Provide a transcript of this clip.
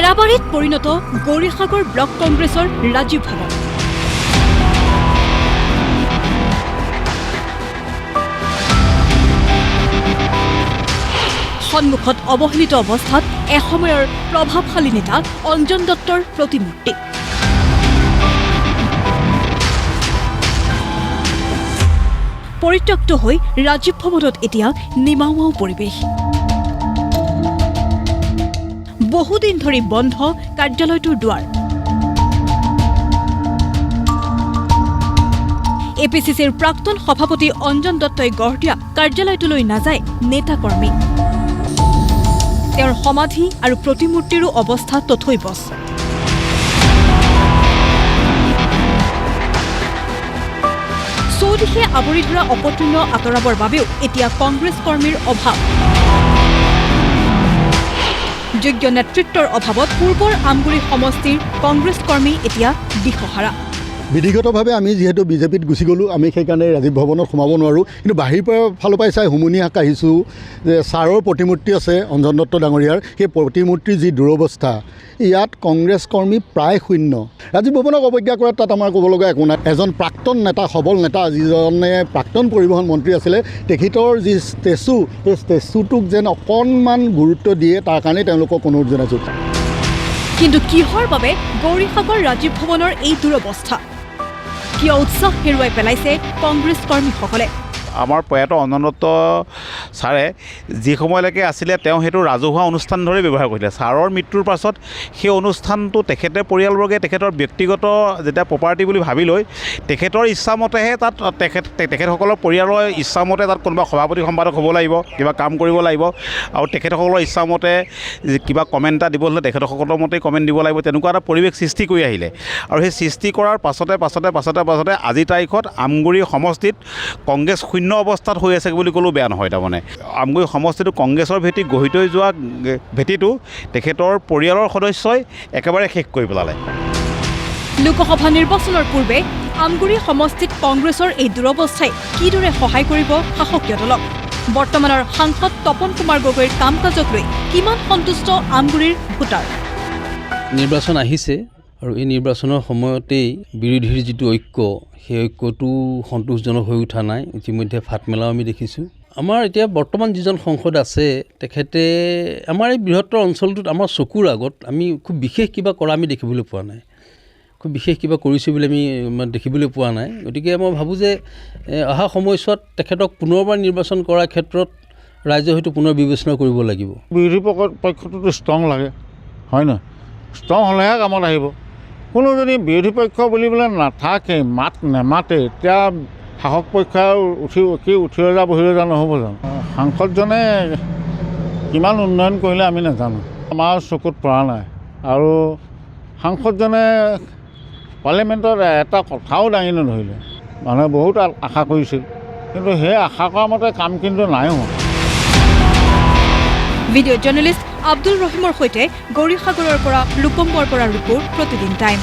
কেৰাবাৰীত পৰিণত গৌৰীসাগৰ ব্লক কংগ্ৰেছৰ ৰাজীৱ ভৱন। সন্মুখত অৱহেলিত অৱস্থাত এসময়ৰ প্ৰভাৱশালী নেতা অঞ্জন দত্তৰ প্ৰতিমূৰ্তি। পৰিত্যক্ত হৈ ৰাজীৱ ভৱনত এতিয়া নিমাওমাও পৰিৱেশ। বহুদিন ধৰি বন্ধ কাৰ্যালয়টোৰ দুৱাৰ। এপিচিচিৰ প্ৰাক্তন সভাপতি অঞ্জন দত্তই গঢ় দিয়া কাৰ্যালয়টোলৈ নাযায় নেতা কৰ্মী। তেওঁৰ সমাধি আৰু প্ৰতিমূৰ্তিৰো অৱস্থা তথৈবচ। চৌদিশে আৱৰি ধৰা অপতৃণ আঁতৰাবৰ বাবেও এতিয়া কংগ্ৰেছ কৰ্মীৰ অভাৱ। যোগ্য নেতৃত্বৰ অভাৱত পূৰ্বৰ আমগুৰি সমষ্টিৰ কংগ্ৰেছ কৰ্মী এতিয়া দিশহাৰা। বিধিগতভাৱে আমি যিহেতু বিজেপিত গুচি গ'লোঁ, আমি সেইকাৰণে ৰাজীৱ ভৱনত সোমাব নোৱাৰোঁ। কিন্তু বাহিৰ ফালৰ পৰাই চাই হুমুনি আহিছোঁ যে ছাৰৰ প্ৰতিমূৰ্তি আছে অঞ্জন দত্ত ডাঙৰীয়াৰ, সেই প্ৰতিমূৰ্তিৰ যি দুৰৱস্থা, ইয়াত কংগ্ৰেছ কৰ্মী প্ৰায় শূন্য। ৰাজীৱ ভৱনক অৱজ্ঞা কৰাত তাত আমাৰ ক'ব লগা একো নাই। এজন প্ৰাক্তন নেতা, সবল নেতা, যিজনে প্ৰাক্তন পৰিবহণ মন্ত্ৰী আছিলে, তেখেতৰ যি ষ্টেচু, সেই ষ্টেচুটোক যেন অকণমান গুৰুত্ব দিয়ে, তাৰ কাৰণেই তেওঁলোকক অনুৰোধ জনাইছোঁ। কিন্তু কিহৰ বাবে গৌৰীসাগৰ ৰাজীৱ ভৱনৰ এই দুৰৱস্থা? কিয় উৎসাহ হেৰুৱাই পেলাইছে কংগ্ৰেছ কৰ্মীসকলে? আমাৰ প্ৰয়াত অঞ্জন দত্ত ছাৰে যি সময়লৈকে আছিলে তেওঁ সেইটো ৰাজহুৱা অনুষ্ঠান ধৰি ব্যৱহাৰ কৰিছিলে। ছাৰৰ মৃত্যুৰ পাছত সেই অনুষ্ঠানটো তেখেতে পৰিয়ালবৰ্গে তেখেতৰ ব্যক্তিগত যেতিয়া প্ৰপাৰ্টি বুলি ভাবি লৈ তেখেতৰ ইচ্ছামতেহে তাত তেখেতসকলৰ পৰিয়ালৰ ইচ্ছামতে তাত কোনোবা সভাপতি সম্পাদক হ'ব লাগিব, কিবা কাম কৰিব লাগিব, আৰু তেখেতসকলৰ ইচ্ছামতে কিবা কমেণ্ট এটা দিব হ'লে তেখেতসকলৰ মতেই কমেণ্ট দিব লাগিব, তেনেকুৱা এটা পৰিৱেশ সৃষ্টি কৰি আহিলে। আৰু সেই সৃষ্টি কৰাৰ পাছতে আজিৰ তাৰিখত আমগুৰি সমষ্টিত কংগ্ৰেছ শূন্য অৱস্থাত হৈ আছে বুলি ক'লেও বেয়া নহয়। তাৰমানে আমগুৰি সমষ্টিটো কংগ্ৰেছৰ ভেটি গঢ়ি থৈ যোৱা ভেটিটো তেখেতৰ পৰিয়ালৰ সদস্যই একেবাৰে শেষ কৰি পেলালে। লোকসভা নিৰ্বাচনৰ পূৰ্বে আমগুৰি সমষ্টিত কংগ্ৰেছৰ এই দুৰৱস্থাই কিদৰে সহায় কৰিব শাসকীয় দলক? বৰ্তমানৰ সাংসদ তপন কুমাৰ গগৈৰ কাম কাজক লৈ কিমান সন্তুষ্ট আমগুৰিৰ ভোটাৰ? নিৰ্বাচন আহিছে আৰু এই নিৰ্বাচনৰ সময়তেই বিৰোধীৰ যিটো ঐক্য, সেই ঐক্যটো সন্তোষজনক হৈ উঠা নাই। ইতিমধ্যে ফাট মেলাও আমি দেখিছোঁ। আমাৰ এতিয়া বৰ্তমান যিজন সংসদ আছে, তেখেতে আমাৰ এই বৃহত্তৰ অঞ্চলটোত আমাৰ চকুৰ আগত আমি খুব বিশেষ কিবা কৰা আমি দেখিবলৈ পোৱা নাই। খুব বিশেষ কিবা কৰিছোঁ বুলি আমি দেখিবলৈ পোৱা নাই। গতিকে মই ভাবোঁ যে অহা সময়ছোৱাত তেখেতক পুনৰবাৰ নিৰ্বাচন কৰাৰ ক্ষেত্ৰত ৰাইজে হয়তো পুনৰ বিবেচনা কৰিব লাগিব। বিৰোধী পক্ষটোতো ষ্ট্ৰং লাগে, হয় নহয়? ষ্ট্ৰং হ'লেহে কামত আহিব। কোনো যদি বিৰোধী পক্ষ বুলিবলৈ নাথাকে, নেমাতে, এতিয়া শাসক পক্ষ উঠি ৰজা বহি ৰজা নহ'ব জানো? সাংসদজনে কিমান উন্নয়ন কৰিলে আমি নাজানো, আমাৰ চকুত পৰা নাই। আৰু সাংসদজনে পাৰ্লিয়ামেণ্টত এটা কথাও দাঙি নধৰিলে। মানুহে বহুত আশা কৰিছিল, কিন্তু সেই আশা কৰা মতে কাম কিন্তু নাই হোৱা। ভিডিঅ' জাৰ্নেলিষ্ট আব্দুল ৰহিমৰ সৈতে গৌৰীসাগৰৰ পৰা ৰূপম বৰপৰা ৰিপৰ্ট, প্ৰতিদিন টাইম।